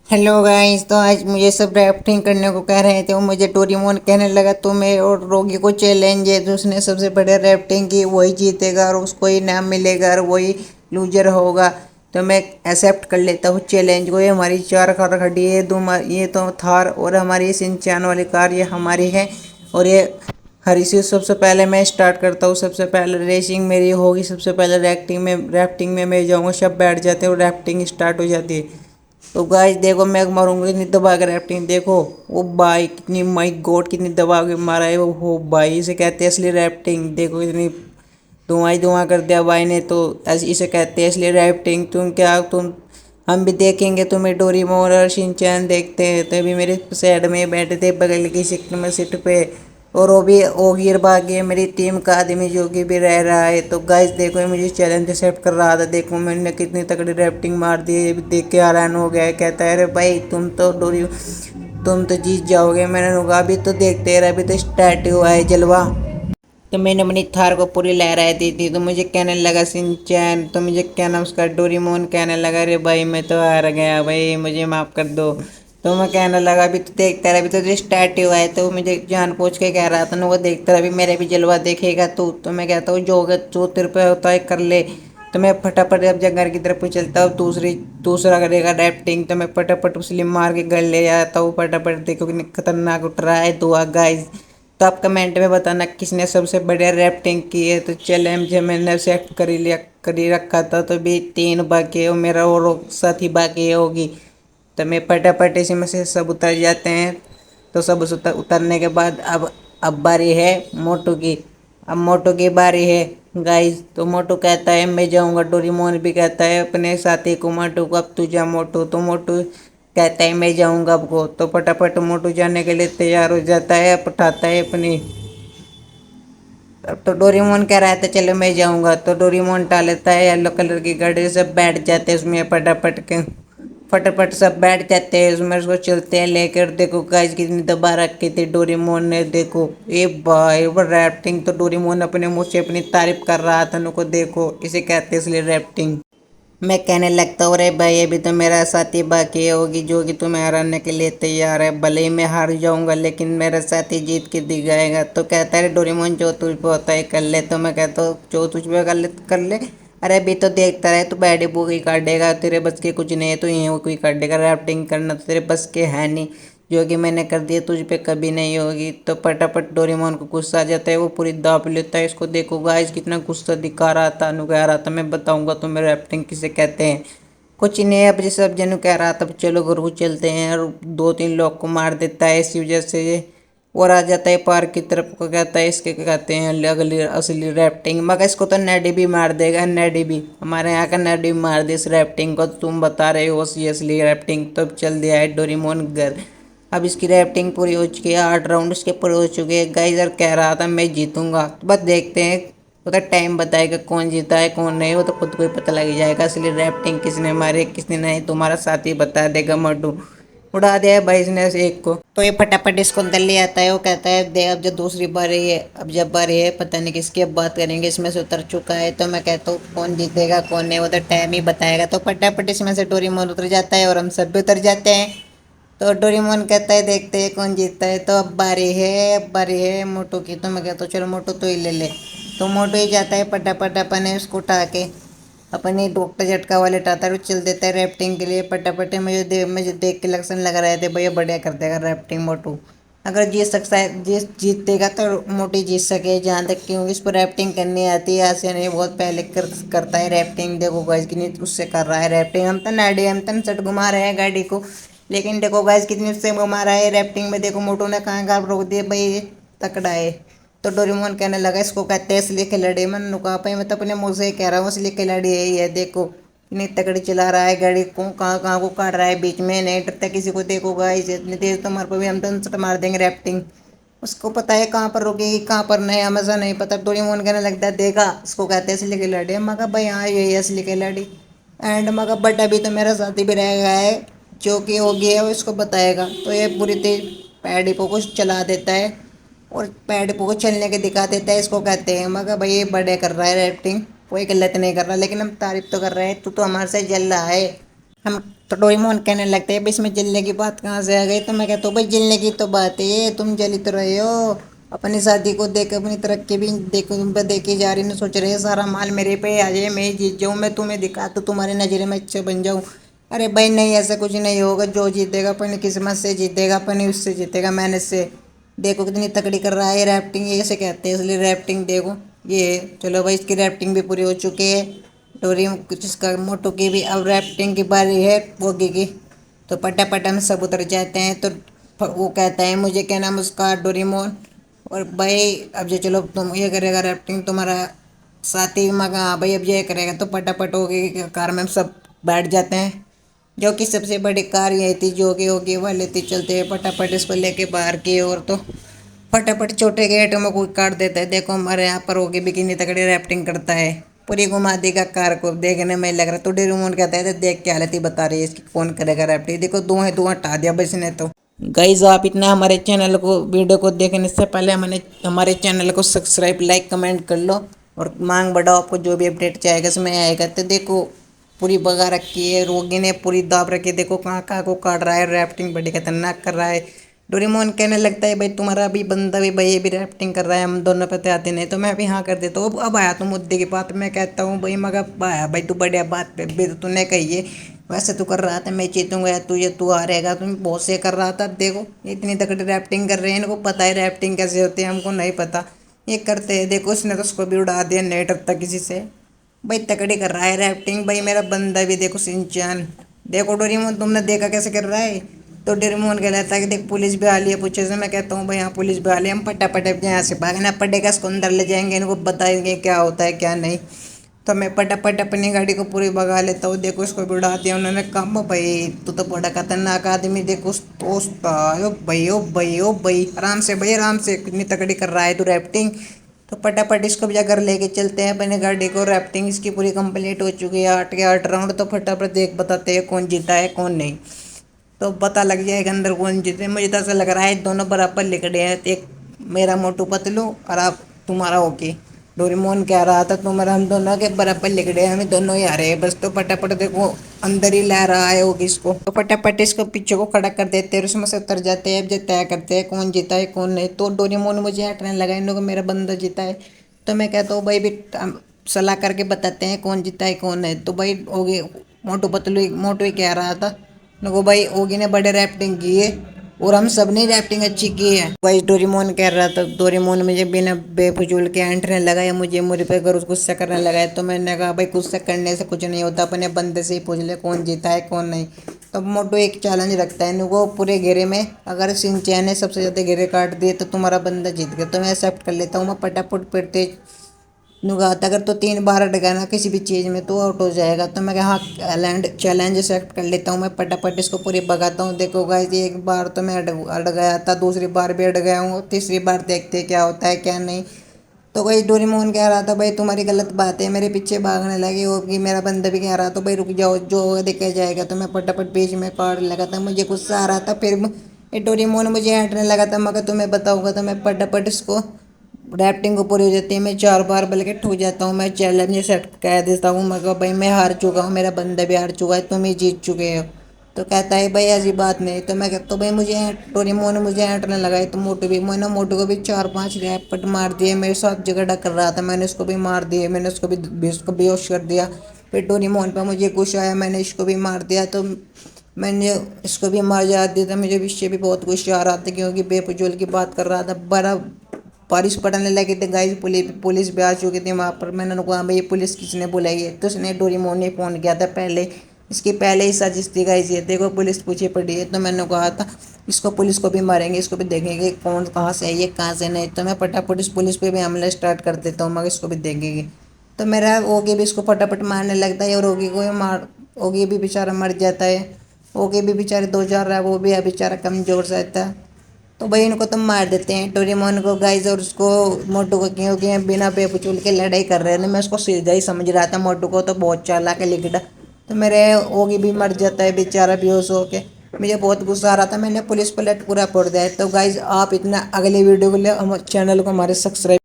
Hello guys. तो आज मुझे सब ड्राफ्टिंग करने को कह रहे थे, वो मुझे डोरेमोन कहने लगा तो मैं और रोगी को चैलेंज है, जिसने सबसे बड़े ड्राफ्टिंग की वही जीतेगा और उसको ही नाम मिलेगा और वही लूजर होगा। तो मैं एक्सेप्ट कर लेता हूँ चैलेंज को। ये हमारी चार कार खड़ी है, दो ये तो थार और हमारी सिंचान वाली कार ये हमारी है। और ये हरी सी सबसे पहले मैं स्टार्ट करता हूँ। सबसे पहले रेसिंग मेरी होगी। सबसे पहले रैफ्टिंग में मैं जाऊँगा, सब बैठ जाते हैं और रैफ्टिंग स्टार्ट हो जाती है। तो गाइस देखो, मैं मारूंगा कितनी दबा के रैफ्टिंग। देखो वो भाई कितनी, माई गॉड कितनी दबा के मारा है वो हो भाई। इसे कहते हैं असली रैफ्टिंग। देखो कितनी धुआं ही धुआं कर दिया भाई ने। तो इसे कहते हैं असली रैफ्टिंग। तुम हम भी देखेंगे। तुम्हें डोरेमोन और शिनचैन देखते हैं। तो अभी मेरे साइड में बैठे थे बगल की सीट पे, और वो भी ओगिर भाग गया। मेरी टीम का आदमी जोगी भी रह रहा है। तो गाइस देखो, ये मुझे चैलेंज एक्सेप्ट कर रहा था। देखो मैंने कितनी तगड़ी रैफ्टिंग मार दी है। देख के हैरान हो गया है। कहता है अरे भाई तुम तो जीत जाओगे। मैंने कहा अभी तो देखते रहे, अभी तो स्टार्ट हुआ है जलवा। तो मैंने अपनी थार को पूरी लहराई दी थी। तो मुझे कहने लगा सिंचैन, तो मुझे क्या नाम उसका डोरेमोन कहने लगा अरे भाई मैं तो हार गया भाई, मुझे माफ़ कर दो। तो मैं कहने लगा अभी तो देखता रहा, अभी तो स्टार्ट ही हुआ है। तो मुझे जान पूछ के कह रहा था ना, वो देखता रहा, अभी मेरे भी जलवा देखेगा तू। तो मैं कहता हूँ जो तेरे पे होता है कर ले। तो मैं फटाफट अब जब घर की तरफ चलता हूँ, दूसरा करेगा रैफ्टिंग। तो मैं फटाफट उसलिए मार के घर ले जाता हूँ फटाफट। देखो कितनी खतरनाक उठ रहा है दुआ गाइस। तो आप कमेंट में बताना किसने सबसे बढ़िया रैफ्टिंग की है। तो चैलेंज मैंने सेट कर ही रखा था। तो भी 3 बाकी है और मेरा और साथी बाकी होगी। तो मैं फटाफट इसी में से सब उतर जाते हैं। तो सब उतरने के बाद अब बारी है मोटू की। अब मोटू की बारी है गाइस। तो मोटू कहता है मैं जाऊंगा। डोरेमोन भी कहता है अपने साथी को मोटू को अब तू जा मोटू। तो मोटू कहता है मैं जाऊंगा अब को। तो फटाफट मोटू जाने के लिए तैयार हो जाता है, उठाता है अपनी। तो डोरेमोन कह रहा था चलो मैं जाऊंगा। तो डोरेमोन टाल लेता है येलो कलर की गाड़ी, सब बैठ जाते हैं उसमें फटाफट सब बैठ जाते हैं उसमें। उसको चलते हैं लेकर। देखो गाइस कितनी दबा रखी थी डोरेमोन ने। देखो ये भाई वो रैफ्टिंग। तो डोरेमोन अपने मुंह से अपनी तारीफ कर रहा था उनको। देखो इसे कहते हैं इसलिए रैफ्टिंग। मैं कहने लगता हूँ अरे भाई अभी तो मेरा साथी बाकी होगी जो कि तुम्हें हराने के लिए तैयार है। भले ही मैं हार जाऊंगा लेकिन मेरा साथी जीत के दिखाएगा। तो कहता है डोरेमोन जो तुझ पे होता है कर ले। तो मैं कहता हूँ जो तुझ पे कर ले कर ले। अरे अभी तो देखता रहे, तू बैडी बुक ही काटेगा, तेरे बस के कुछ नहीं है। तो यहीं वो कोई काटेगा। राफ्टिंग करना तो तेरे बस के है नहीं, जो कि मैंने कर दिया तुझ पे कभी नहीं होगी। तो फटाफट डोरेमोन को गुस्सा आ जाता है, वो पूरी दाब लेता है इसको। देखो गाइस कितना गुस्सा दिखा रहा था, अनु कह रहा था मैं बताऊंगा तुम्हें रैफ्टिंग किसे कहते हैं। कुछ नहीं है, अब जैसे अब जनु कह रहा था अब चलो घर को चलते हैं। और 2-3 लोग को मार देता है इसी वजह से ये। और आ जाता है पार्क की तरफ को। कहता है इसके क्या कहते हैं अगली असली रैफ्टिंग। मगर इसको तो नेडी भी मार देगा। नेडी भी हमारे यहाँ का नेडी भी मार दे इस रैफ्टिंग को। तो तुम बता रहे हो असली रैफ्टिंग। तो अब चल दिया है डोरेमोन घर। अब इसकी रैफ्टिंग पूरी हो चुकी है, 8 राउंड इसके पूरे हो चुके हैं। गाइजर कह रहा था मैं जीतूंगा। तो बस देखते हैं, वो तो टाइम बताएगा कौन जीता है कौन नहीं। वो तो खुद को ही पता लग जाएगा असली रैफ्टिंग किसने मारी किसने नहीं। तुम्हारा साथी बता देगा मोटू। उड़ा दिया है भाई इसने से एक को। तो ये फटाफट इसको अंदर ले आता है। वो कहता है देख अब जब दूसरी बारी है, अब जब बारी है पता नहीं किसकी, अब बात करेंगे। इसमें से उतर चुका है। तो मैं कहता हूँ कौन जीतेगा कौन नहीं वो तो टाइम ही बताएगा। तो फटाफट इसमें से डोरेमोन उतर जाता है और हम सब भी उतर जाते हैं। तो डोरेमोन कहता है देखते हैं कौन जीतता है। तो अब बारी है मोटू की। तो मैं कहता हूँ चलो मोटू तो ही ले ले। तो मोटू ही जाता है फटाफट अपने उसको उठा के, अपनी डॉक्टर झटका वाले उठाता है और चल देता है रैफ्टिंग के लिए फटाफट। मुझे देख के लक्षण लग रहे थे भैया बढ़िया कर देगा रैफ्टिंग मोटू। अगर जीत सकता है जीतेगा तो मोटी जीत सके जहाँ तक, क्योंकि इसको रैफ्टिंग करनी आती है। ऐसे नहीं बहुत पहले करता है रैफ्टिंग। देखो गाइस कितनी उससे कर रहा है रैफ्टिंग। हम तो सट घुमा रहे हैं गाड़ी को, लेकिन देखो गाइस कितनी उससे घुमा रहा है रैफ्टिंग में। देखो मोटू ने कहाँ कहाँ रोक दिया भाई, ये तकड़ा है। तो डोरेमोन कहने लगा इसको कहते हैं असली खिलाड़ी। मैंने कहा भाई मैं तो अपने मुँह से ही कह रहा हूँ असली खिलाड़ी है ये। देखो इतनी तकड़ी चला रहा है गाड़ी को, कहाँ कहाँ को काट रहा है बीच में, नहीं डरता किसी को। देखो गाइस इतनी तेज तो हमारे को भी हम तो सट मार देंगे रैफ्टिंग। उसको पता है कहाँ पर रुकेगी कहाँ पर नहीं, हमेशा नहीं पता। डोरेमोन कहने लगता है देखा इसको कहते हैं असली खिलाड़ी। मगर भाई हाँ यही है असली खिलाड़ी। एंड मगर बट अभी तो मेरा साथी भी रह गया है जो कि हो गया है वो इसको बताएगा। तो ये पूरी तेज पैर डिपो को चला देता है और पैर डिपो को चलने के दिखा देता है। इसको कहते हैं मगर भाई ये बड़े कर रहा है रैफ्टिंग, कोई गलत नहीं कर रहा, लेकिन हम तारीफ तो कर रहे हैं। तू तो हमारे से जल रहा है। हम तो डोरेमोन कहने लगता है भाई इसमें जलने की बात कहाँ से आ गई। तो मैं कहता हूँ भाई जलने की तो बात है ये, तुम जल तो रहे हो। अपनी शादी को देख, अपनी तरक्की भी देखो, तुम पे देखी जा रही, ना सोच रहे सारा माल मेरे पे आ जाए, मैं ही जीत जाऊँ, मैं तुम्हें दिखा तो तुम्हारी नजर में अच्छे बन जाऊँ। अरे भाई नहीं, ऐसा कुछ नहीं होगा, जो जीतेगा अपनी किस्मत से जीतेगा, अपनी उससे जीतेगा, मेहनत से। देखो कितनी तकड़ी कर रहा है रैफ्टिंग, ये ऐसे कहते हैं इसलिए रैफ्टिंग। देखो ये चलो भाई, इसकी रैफ्टिंग भी पूरी हो चुकी है। डोरी कुछ इसका मोटो की भी अब रैफ्टिंग की बारी है बोगी की। तो पटापट हम सब उतर जाते हैं। तो वो कहता है मुझे क्या नाम उसका, डोरीमोन। और भाई अब जो चलो तुम ये करेगा रैफ्टिंग तुम्हारा साथी मगा, हाँ भाई अब ये करेगा। तो पटापट होगी कार में हम सब बैठ जाते हैं, जो कि सबसे बड़ी कार यही थी जो कि होगी वाले थी। चलते हैं फटाफट इसको लेके बाहर की ओर। तो फटाफट छोटे गेट में कोई काट देता है। देखो हमारे यहाँ पर होगी भी कितनी तगड़ी रैफ्टिंग करता है, पूरी घुमा देगा कार को, देखने में लग रहा। तो डेरूमोन कहता है देख क्या हालत ही बता रही है इसकी, कौन करेगा रैफ्टिंग। देखो धुआं धुआं हटा दिया बस ने। तो गाइज आप इतना हमारे चैनल को वीडियो को देखने से पहले हमने हमारे चैनल को सब्सक्राइब लाइक कमेंट कर लो, और मांग बढ़ाओ, आपको जो भी अपडेट चाहेगा इसमें आएगा। तो देखो पूरी भगा रखी है रोगी ने, पूरी दाब रखी है। देखो कहाँ कहाँ को काट रहा है, रैफ्टिंग बड़ी खतरनाक कर रहा है। डोरेमोन कहने लगता है भाई तुम्हारा भी बंदा भी भाई ये भी रैफ्टिंग कर रहा है, हम दोनों पे आते नहीं। तो मैं भी हाँ कर देता हूँ। अब आया तो मुद्दे की बात, मैं कहता हूँ भाई मगर आया भाई तू बढ़िया बात पे भी तो तूने कही है। वैसे तू कर रहा था मैं जीतूंगा, तू हारेगा, तुम बहुत से कर रहा था। देखो इतनी तगड़ी रैफ्टिंग कर रहे हैं, इनको पता है रैफ्टिंग कैसे होती है, हमको नहीं पता। ये करते हैं। देखो उसने तो उसको भी उड़ा दिया, नहीं डरता किसी से। भाई तकड़ी कर रहा है रैफ्टिंग भाई मेरा बंदा भी। देखो सिंचन, देखो डोरेमोन तुमने देखा कैसे कर रहा है। तो डोरेमोन कहता है कि देख पुलिस भी आ रही है पूछे से। मैं कहता हूँ भाई हाँ पुलिस भी आ रही है, हम फटाफट अब यहाँ से भागना पड़ेगा, इसको अंदर ले जाएंगे, इनको बताएंगे क्या होता है क्या नहीं। तो मैं फटाफट अपनी गाड़ी को पूरी भगा लेता हूँ। देखो इसको भी उड़ा दिया उन्होंने। कम भाई तू तो बड़ा खतरनाक आदमी, देखो दोस्त। ओ भाई ओ भाई ओ भाई, आराम से भाई आराम से, कितनी तकड़ी कर रहा है तू रैफ्टिंग। तो फटाफट इसको भी घर लेके चलते हैं अपने गाड़ी को। रैफ्टिंग इसकी पूरी कंप्लीट हो चुकी है, 8 के 8 राउंड। तो फटाफट देख बताते हैं कौन जीता है कौन नहीं। तो पता लग जाएगा अंदर कौन जीते। मुझे तो ऐसा लग रहा है दोनों बराबर लिखड़े हैं, एक मेरा मोटू पतलू और आप तुम्हारा ओके। डोरेमोन कह रहा था तुम्हारा, हम दोनों के बराबर लिखड़े हैं, हम दोनों ही आ रहे हैं बस। तो फटाफट देखो अंदर ही ला रहा है होगी इसको। तो फटाफट इसको पीछे को खड़ा कर देते हैं, उसमें से उतर जाते हैं। अब जो तय करते हैं कौन जीता है कौन नहीं। तो डोरेमोन मुझे हटने लगा, इन लोगों को मेरा बंदा जीता है। तो मैं कहता हूँ भाई भी सलाह करके बताते हैं कौन जीता है कौन नहीं। तो भाई होगी मोटू पतलू, मोटू ही कह रहा था नको भाई ओगी ने बड़े रैफ्टिंग की है, और हम सब ने रैफ्टिंग अच्छी की है। भाई डोरेमोन कह रहा था। डोरेमोन मुझे बिना बेफजूल के एंटने लगा है, मुझे मुझे पे अगर गुस्सा करने लगा है। तो मैंने कहा भाई गुस्सा करने से कुछ नहीं होता, अपने बंदे से ही पूछ ले कौन जीता है कौन नहीं। तो मोटो एक चैलेंज रखता है इनको पूरे घेरे में, अगर सिंचैन ने सबसे ज़्यादा घेरे काट दिए तो तुम्हारा बंदा जीत गया। तो मैं एक्सेप्ट कर लेता हूँ। मैं फटाफट फिर तेज नुगात अगर तो 3 बार अट गया ना किसी भी चीज़ में तो आउट हो जाएगा। तो मैं कहा हाँ चैलेंज एक्सेप्ट कर लेता हूँ। मैं फटाफट इसको पूरी भगाता हूँ। देखो गाइस एक बार तो मैं अट गया था, दूसरी बार भी अट गया हूँ, तीसरी बार देखते क्या होता है क्या नहीं। तो भाई डोरेमोन कह रहा था भाई तुम्हारी गलत बात है, मेरे पीछे भागने लगी होगी। मेरा बंदा भी कह रहा था भाई रुक जाओ जो होगा देखा जाएगा। तो मैं फटाफट बीच में काट लगा था, मुझे गुस्सा आ रहा था। फिर ये डोरेमोन मुझे हटने लगा था, मगर तुम्हें बताऊंगा। तो मैं फटाफट इसको रैफ्टिंग ऊपर हो जाती है, मैं 4 बार बल्कि ठुक जाता हूँ। मैं चैलेंज सेट कह देता हूँ, मगर भाई मैं हार चुका हूँ, मेरा बंदा भी हार चुका है, तुम ही जीत चुके हो। तो कहता है भाई ऐसी बात नहीं। तो मैं कहता हूँ भाई मुझे डोरेमोन मुझे ऐंठने लगा है। तो मोटू भी, मैंने मोटू को भी 4-5 रैपट मार दिए, मेरे साथ झगड़ा कर रहा था, मैंने उसको भी मार दिए, मैंने उसको बेहोश कर दिया। फिर डोरेमोन पर मुझे गुस्सा आया, मैंने इसको भी मार दिया। तो मैंने इसको भी मार जा दिया था। मुझे इससे भी बहुत गुस्सा आ रहा था क्योंकि बेफजूल की बात कर रहा था। बड़ा बारिश पड़ने लगी थी गाइस, पुलिस भी आ चुकी थी वहाँ पर। मैंने कहा भाई पुलिस किसने बुलाई है। तो उसने डोरेमोन ने फ़ोन किया था पहले, इसकी पहले ही साजिश थी गाइस ये। देखो पुलिस पूछे पड़ी है। तो मैंने कहा था इसको पुलिस को भी मारेंगे, इसको भी देखेंगे कौन कहाँ से है ये कहाँ से नहीं। तो मैं फटाफट इस पुलिस पे भी हमला स्टार्ट कर देता हूँ, मगर इसको भी देखेंगे। तो मेरा ओगी भी इसको फटाफट मारने लगता है, और ओगी को भी मार, ओगी भी बेचारा मर जाता है। ओगी भी बेचारे 2-4 रहा, वो भी बेचारा कमज़ोर सा था। तो भाई इनको तो मार देते हैं डोरेमोन को गाइस, और उसको मोटू को, क्योंकि बिना बेफजूल के लड़ाई कर रहे थे। मैं उसको सीधा ही समझ रहा था, मोटू को तो बहुत चालाक है लिगड़ा। तो मेरे ओगी भी मर जाता है बेचारा बेहोश होके। मुझे बहुत गुस्सा आ रहा था, मैंने पुलिस पलट पूरा फोड़ दिया है। तो गाइज आप इतना अगले वीडियो के लिए हम चैनल को हमारे सब्सक्राइब